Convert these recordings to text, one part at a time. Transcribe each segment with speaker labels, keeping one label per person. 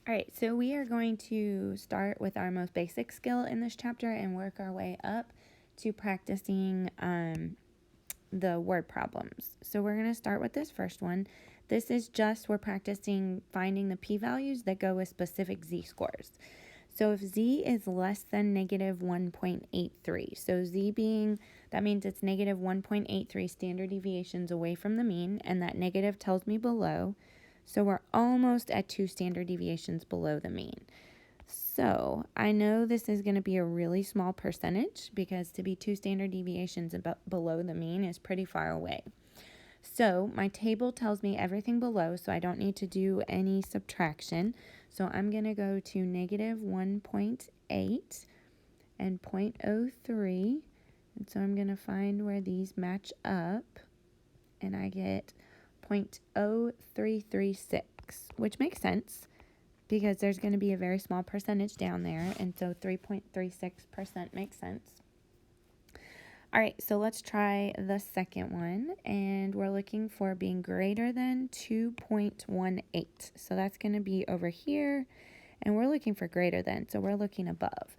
Speaker 1: All right, so we are going to start with our most basic skill in this chapter and work our way up to practicing the word problems. So we're going to start with this first one. This is just, we're practicing finding the p-values that go with specific z-scores. So if z is less than negative 1.83, so z being, that means it's negative 1.83 standard deviations away from the mean, and that negative tells me below. So we're almost at 2 standard deviations below the mean. So I know this is going to be a really small percentage because to be 2 standard deviations below the mean is pretty far away. So my table tells me everything below, so I don't need to do any subtraction. So I'm going to go to negative 1.8 and 0.03. And so I'm going to find where these match up, and I get 0.0336, which makes sense because there's going to be a very small percentage down there, and so 3.36% makes sense. All right, so let's try the second one, and we're looking for being greater than 2.18. So that's going to be over here, and we're looking for greater than, so we're looking above.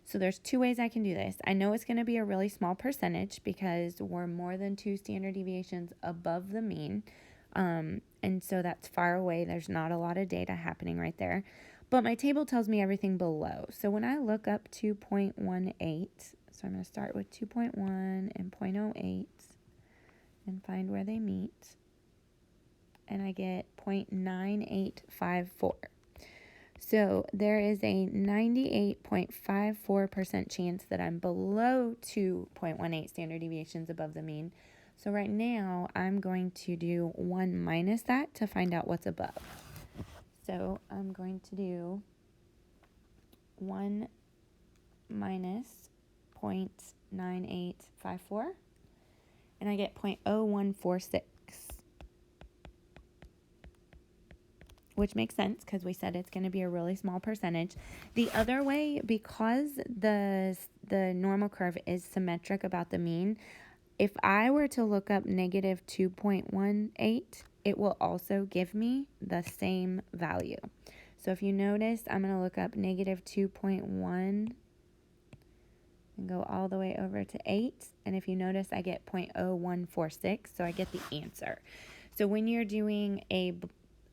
Speaker 1: So there's 2 ways I can do this. I know it's going to be a really small percentage because we're more than 2 standard deviations above the mean, and so that's far away. There's not a lot of data happening right there. But my table tells me everything below. So when I look up 2.18, so I'm going to start with 2.1 and 0.08 and find where they meet. And I get 0.9854. So there is a 98.54% chance that I'm below 2.18 standard deviations above the mean. So right now I'm going to do 1 minus that to find out what's above. So I'm going to do 1 minus 0.9854, and I get 0.0146, which makes sense because we said it's going to be a really small percentage. The other way, because the normal curve is symmetric about the mean, if I were to look up negative 2.18, it will also give me the same value. So if you notice, I'm going to look up negative 2.1 and go all the way over to 8. And if you notice, I get 0.0146, so I get the answer. So when you're doing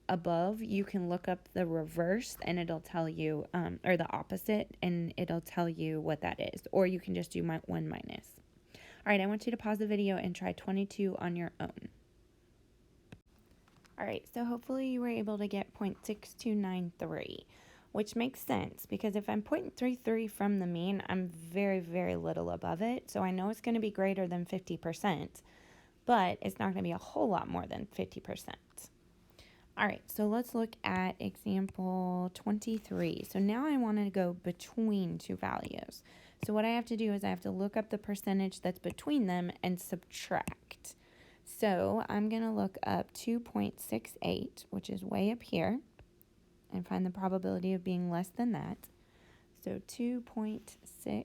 Speaker 1: above, you can look up the reverse and it'll tell you, or the opposite, and it'll tell you what that is. Or you can just do 1 minus. All right, I want you to pause the video and try 22 on your own. All right, so hopefully you were able to get 0.6293, which makes sense because if I'm 0.33 from the mean, I'm very, very little above it. So I know it's going to be greater than 50%, but it's not going to be a whole lot more than 50%. All right, so let's look at example 23. So now I want to go between 2 values. So what I have to do is I have to look up the percentage that's between them and subtract. So I'm going to look up 2.68, which is way up here, and find the probability of being less than that. So 2.68,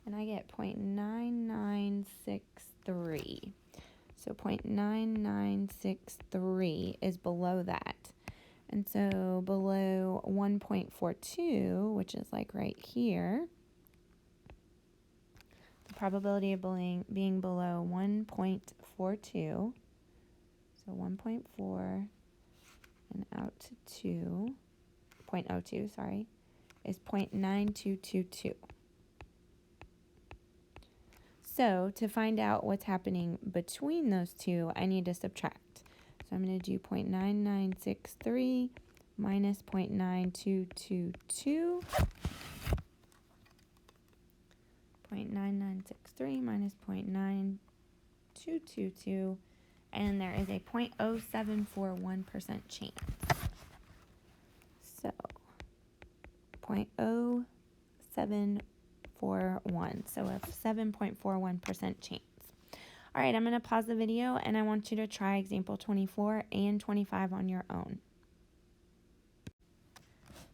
Speaker 1: and I get 0.9963. So 0.9963 is below that. And so below 1.42, which is like right here, the probability of being below 1.42, so 1.4 and out to 0.02, sorry, is 0.9222. So to find out what's happening between those two, I need to subtract. So I'm going to do 0.9963 minus 0.9222. 0.9963 minus 0.9222. And there is a 0.0741% chance. So 0.0741. So a 7.41% chance. All right, I'm going to pause the video and I want you to try example 24 and 25 on your own.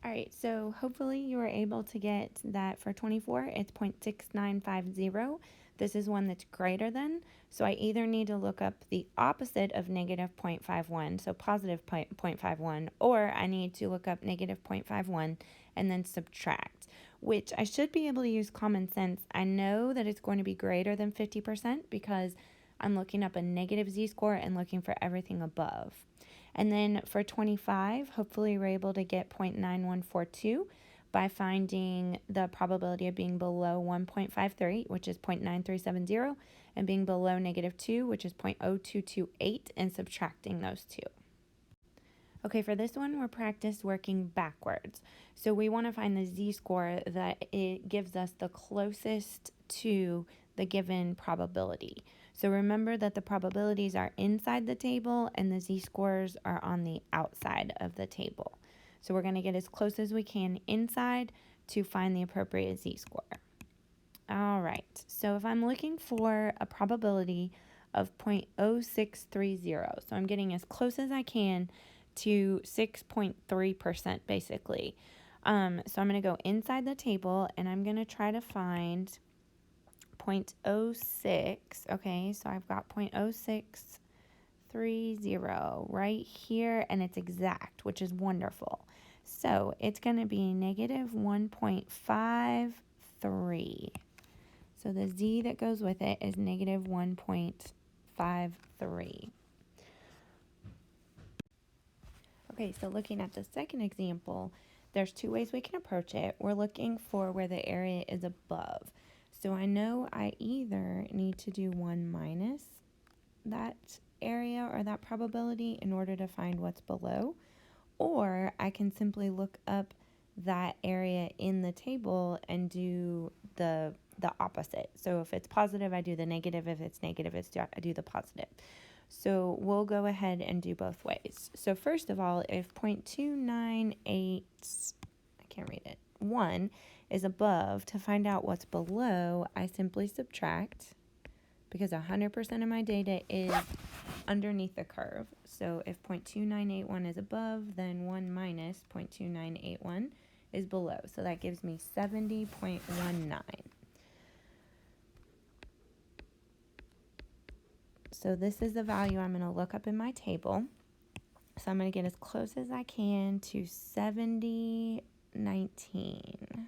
Speaker 1: All right, so hopefully you were able to get that for 24. It's 0.6950. This is one that's greater than, so I either need to look up the opposite of negative 0.51, so positive 0.51, or I need to look up negative 0.51 and then subtract, which I should be able to use common sense. I know that it's going to be greater than 50% because I'm looking up a negative z-score and looking for everything above. And then for 25, hopefully we're able to get 0.9142 by finding the probability of being below 1.53, which is 0.9370, and being below negative 2, which is 0.0228, and subtracting those two. Okay, for this one, we're practice working backwards. So we want to find the z-score that it gives us the closest to the given probability. So remember that the probabilities are inside the table and the z-scores are on the outside of the table. So we're going to get as close as we can inside to find the appropriate z-score. All right, so if I'm looking for a probability of 0.0630, so I'm getting as close as I can to 6.3% basically. So I'm going to go inside the table and I'm going to try to find 0.06. Okay, so I've got 0.0630 right here, and it's exact, which is wonderful. So it's going to be negative 1.53. So the z that goes with it is negative 1.53. Okay, so looking at the second example, there's two ways we can approach it. We're looking for where the area is above. So I know I either need to do 1 minus that area or that probability in order to find what's below, or I can simply look up that area in the table and do the opposite. So if it's positive, I do the negative. If it's negative, I do the positive. So we'll go ahead and do both ways. So first of all, if 0.298, I can't read it, 1 is above, to find out what's below, I simply subtract, because 100% of my data is underneath the curve. So if 0.2981 is above, then 1 minus 0.2981 is below. So that gives me 70.19. So this is the value I'm going to look up in my table. So I'm going to get as close as I can to 7019,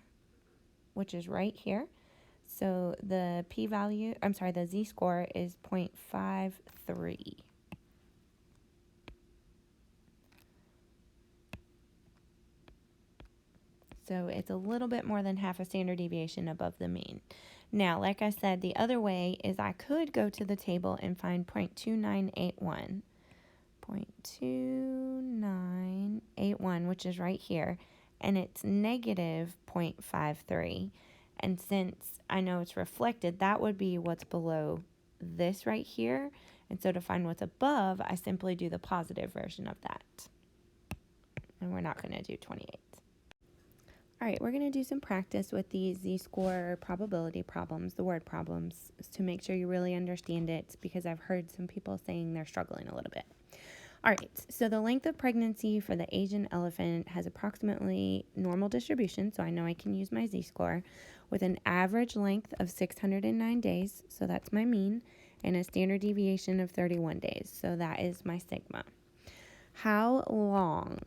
Speaker 1: which is right here. So the p-value, the z-score is 0.53. So it's a little bit more than half a standard deviation above the mean. Now, like I said, the other way is I could go to the table and find 0.2981. 0.2981, which is right here, and it's negative 0.53. And since I know it's reflected, that would be what's below this right here. And so to find what's above, I simply do the positive version of that. And we're not going to do 28. All right, we're going to do some practice with these z-score probability problems, the word problems, to make sure you really understand it, because I've heard some people saying they're struggling a little bit. All right, so the length of pregnancy for the Asian elephant has approximately normal distribution, so I know I can use my z-score, with an average length of 609 days, so that's my mean, and a standard deviation of 31 days, so that is my sigma. How long?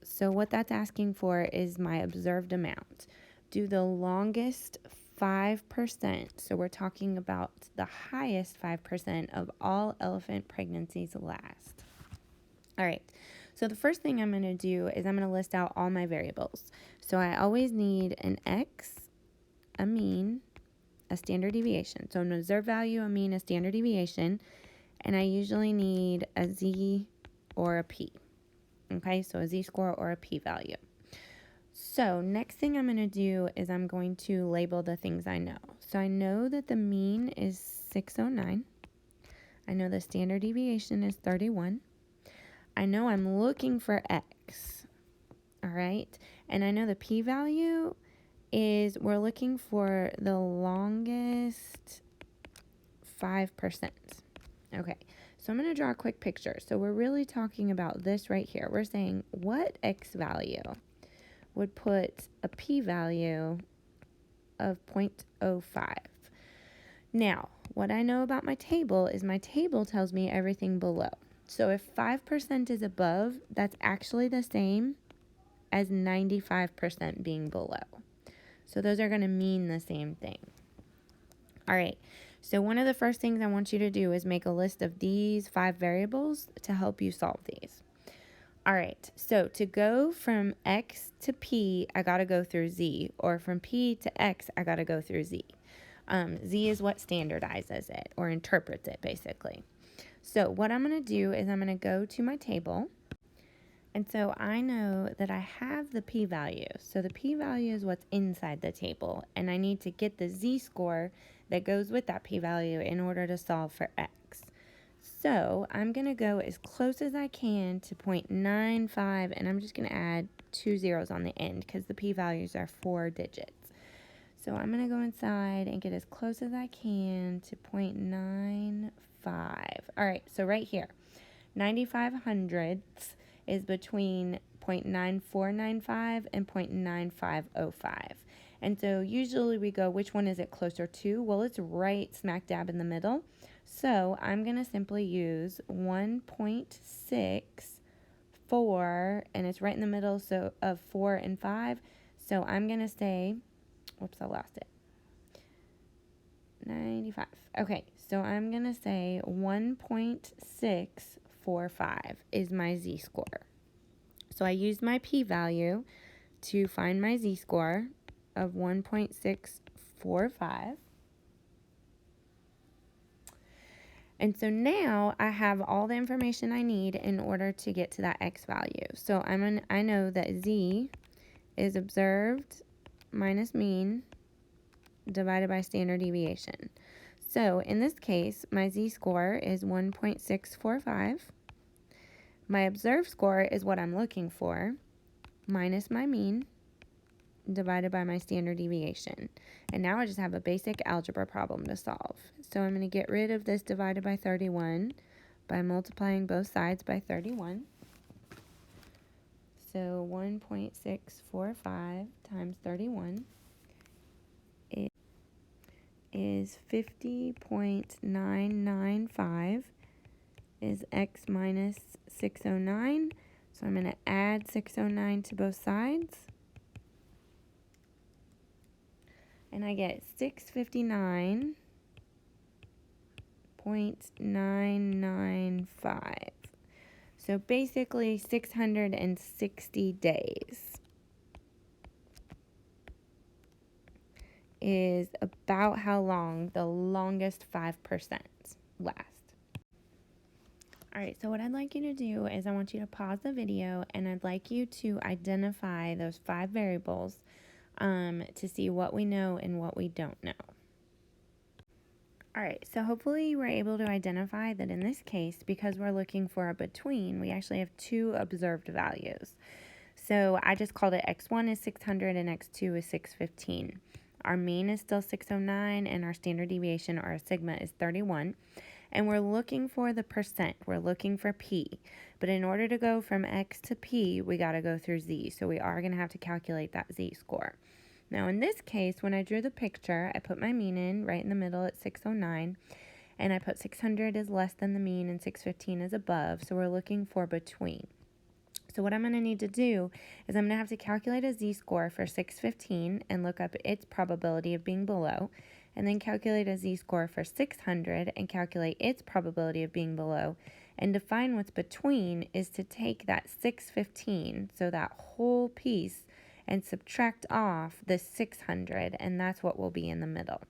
Speaker 1: So what that's asking for is my observed amount. Do the longest 5%, so we're talking about the highest 5% of all elephant pregnancies last. All right, so the first thing I'm going to do is I'm going to list out all my variables. So I always need an x, a mean, a standard deviation. So an observed value, a mean, a standard deviation, and I usually need a z or a p. Okay, so a z-score or a p-value. So next thing I'm going to do is I'm going to label the things I know. So I know that the mean is 609. I know the standard deviation is 31. I know I'm looking for x. All right, and I know the p-value is, we're looking for the longest 5%. Okay. So I'm going to draw a quick picture. So we're really talking about this right here. We're saying what x value would put a p-value of 0.05. Now, what I know about my table is my table tells me everything below. So if 5% is above, that's actually the same as 95% being below. So those are going to mean the same thing. All right, so one of the first things I want you to do is make a list of these 5 variables to help you solve these. All right, so to go from x to p, I got to go through z, or from p to x, I got to go through z. Z is what standardizes it, or interprets it, basically. So what I'm going to do is I'm going to go to my table. And so I know that I have the p-value. So the p-value is what's inside the table. And I need to get the z-score that goes with that p-value in order to solve for x. So I'm going to go as close as I can to 0.95. And I'm just going to add 2 zeros on the end because the p-values are 4 digits. So I'm going to go inside and get as close as I can to 0.95. All right, so right here, 95 hundredths is between 0.9495 and 0.9505. And so usually we go, which one is it closer to? Well, it's right smack dab in the middle. So I'm going to simply use 1.64, and it's right in the middle so of 4 and 5. So I'm going to say, whoops, I lost it. 95. Okay, so I'm going to say 1.645 is my z-score. So I used my p-value to find my z-score of 1.645. And so now I have all the information I need in order to get to that x value. So I know that z is observed minus mean divided by standard deviation. So in this case, my z-score is 1.645. My observed score is what I'm looking for, minus my mean divided by my standard deviation. And now I just have a basic algebra problem to solve. So I'm going to get rid of this divided by 31 by multiplying both sides by 31. So 1.645 times 31 is 50.995 is x minus 609. So I'm going to add 609 to both sides. And I get 659.995. So basically 660 days is about how long the longest 5% last. All right, so what I'd like you to do is I want you to pause the video and I'd like you to identify those 5 variables to see what we know and what we don't know. All right, so hopefully you were able to identify that in this case, because we're looking for a between, we actually have 2 observed values. So I just called it x1 is 600 and x2 is 615. Our mean is still 609 and our standard deviation, or our sigma, is 31. And we're looking for the percent. We're looking for p. But in order to go from x to p, we got to go through z. So we are going to have to calculate that z-score. Now in this case, when I drew the picture, I put my mean in right in the middle at 609. And I put 600 is less than the mean and 615 is above. So we're looking for between. So what I'm going to need to do is I'm going to have to calculate a z-score for 615 and look up its probability of being below, and then calculate a z-score for 600 and calculate its probability of being below. And to find what's between is to take that 615, so that whole piece, and subtract off the 600, and that's what will be in the middle.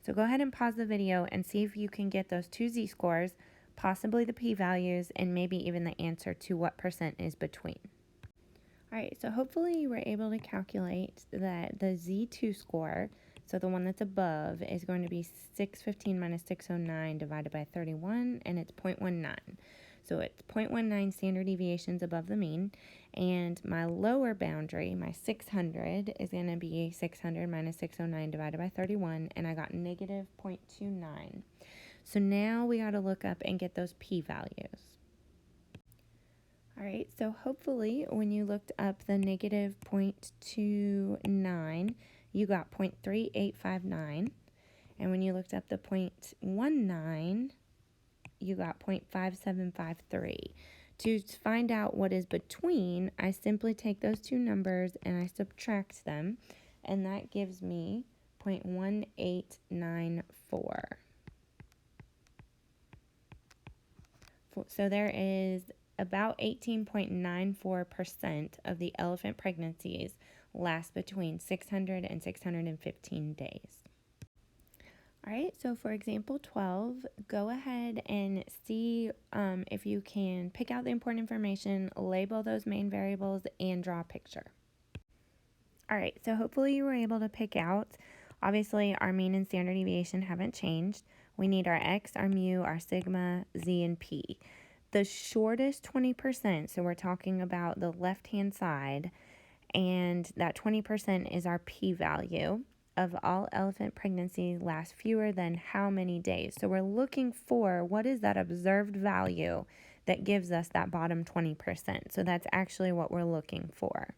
Speaker 1: So go ahead and pause the video and see if you can get those 2 z-scores, possibly the p-values, and maybe even the answer to what percent is between. All right, so hopefully you were able to calculate that the z2 score, so the one that's above, is going to be 615 minus 609 divided by 31, and it's 0.19. So it's 0.19 standard deviations above the mean, and my lower boundary, my 600, is going to be 600 minus 609 divided by 31, and I got negative 0.29. So now we got to look up and get those p-values. All right, so hopefully when you looked up the negative 0.29, you got 0.3859. And when you looked up the 0.19, you got 0.5753. To find out what is between, I simply take those two numbers and I subtract them, and that gives me 0.1894. So there is about 18.94% of the elephant pregnancies last between 600 and 615 days. All right, so for example 12, go ahead and see if you can pick out the important information, label those main variables, and draw a picture. All right, so hopefully you were able to pick out, obviously our mean and standard deviation haven't changed. We need our x, our mu, our sigma, z, and p. The shortest 20%, so we're talking about the left-hand side, and that 20% is our p-value of all elephant pregnancies last fewer than how many days. So we're looking for what is that observed value that gives us that bottom 20%. So that's actually what we're looking for.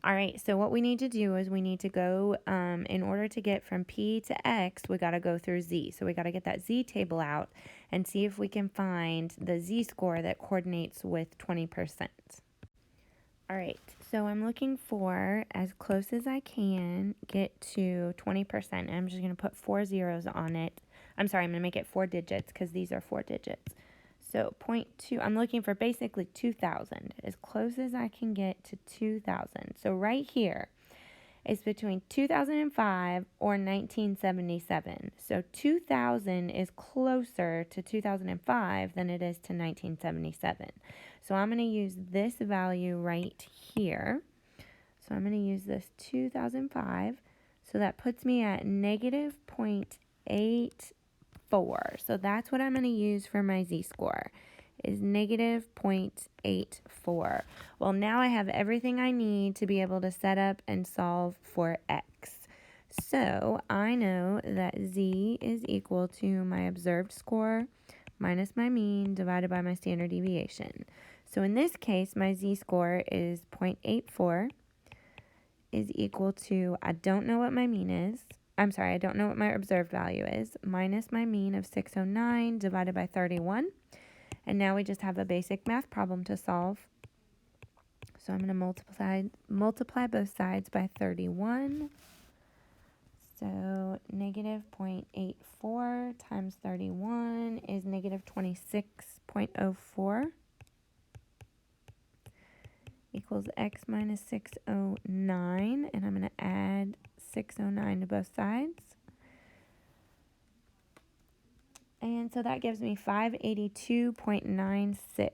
Speaker 1: All right, so what we need to do is we need to go, in order to get from P to X, we got to go through Z. So we got to get that Z table out and see if we can find the Z score that coordinates with 20%. All right, so I'm looking for, as close as I can, get to 20%. And I'm just going to put 4 zeros on it. I'm sorry, I'm going to make it 4 digits because these are 4 digits. So 0.2, I'm looking for basically 2,000, as close as I can get to 2,000. So right here is between 2005 or 1977. So 2,000 is closer to 2005 than it is to 1977. So I'm going to use this value right here. So I'm going to use this 2005. So that puts me at negative 0.84. So that's what I'm going to use for my z-score, is negative 0.84. Well, now I have everything I need to be able to set up and solve for x. So I know that z is equal to my observed score minus my mean divided by my standard deviation. So in this case, my z-score is 0.84 is equal to, I don't know what my mean is. I don't know what my observed value is, minus my mean of 609 divided by 31. And now we just have a basic math problem to solve. So I'm going to multiply both sides by 31. So negative 0.84 times 31 is negative 26.04. Equals x minus 609, and I'm going to add 609 to both sides. And so that gives me 582.96.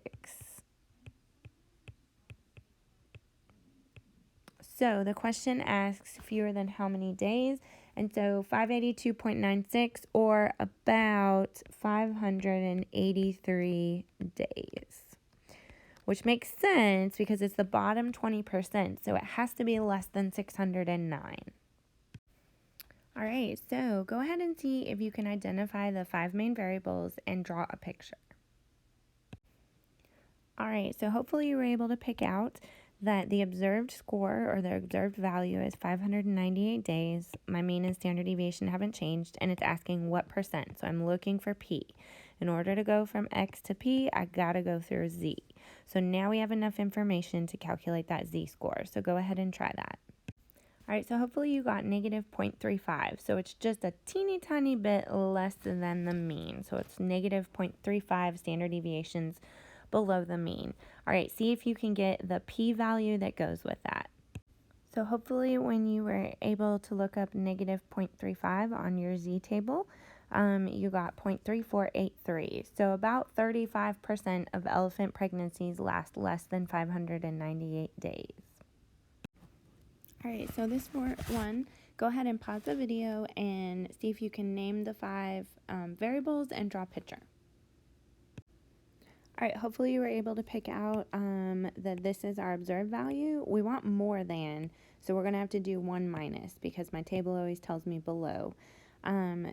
Speaker 1: So the question asks fewer than how many days, and so 582.96, or about 583 days. Which makes sense because it's the bottom 20%, so it has to be less than 609. All right, so go ahead and see if you can identify the 5 main variables and draw a picture. All right, so hopefully you were able to pick out that the observed score, or the observed value, is 598 days. My mean and standard deviation haven't changed, and it's asking what percent. So I'm looking for P. In order to go from X to P, I gotta go through Z. So now we have enough information to calculate that z-score. So go ahead and try that. All right, so hopefully you got negative 0.35. So it's just a teeny tiny bit less than the mean. So it's negative 0.35 standard deviations below the mean. All right, see if you can get the p-value that goes with that. So hopefully when you were able to look up negative 0.35 on your z-table, you got 0.3483. So about 35% of elephant pregnancies last less than 598 days. All right, so this one, go ahead and pause the video and see if you can name the 5 variables and draw a picture. All right, hopefully you were able to pick out that this is our observed value. We want more than, so we're going to have to do 1 minus because my table always tells me below.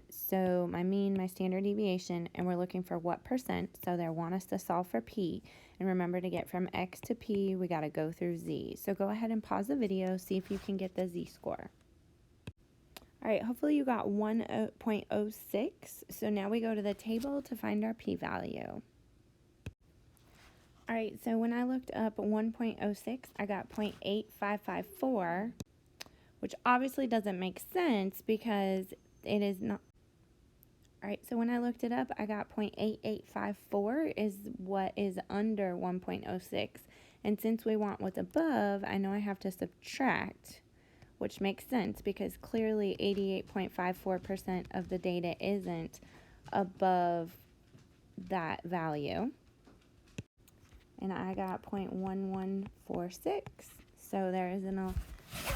Speaker 1: So my mean, my standard deviation, and we're looking for what percent, so they want us to solve for P. And remember, to get from X to P, we got to go through Z. So go ahead and pause the video, see if you can get the Z-score. All right, hopefully you got 1.06. So now we go to the table to find our p-value. All right, so when I looked up 1.06, I got 0.8554, which obviously doesn't make sense because it is not. All right, so when I looked it up, I got 0.8854 is what is under 1.06. And since we want what's above, I know I have to subtract, which makes sense because clearly 88.54% of the data isn't above that value. And I got 0.1146. So there is an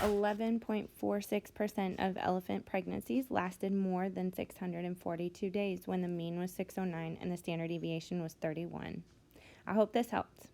Speaker 1: 11.46% of elephant pregnancies lasted more than 642 days when the mean was 609 and the standard deviation was 31. I hope this helped.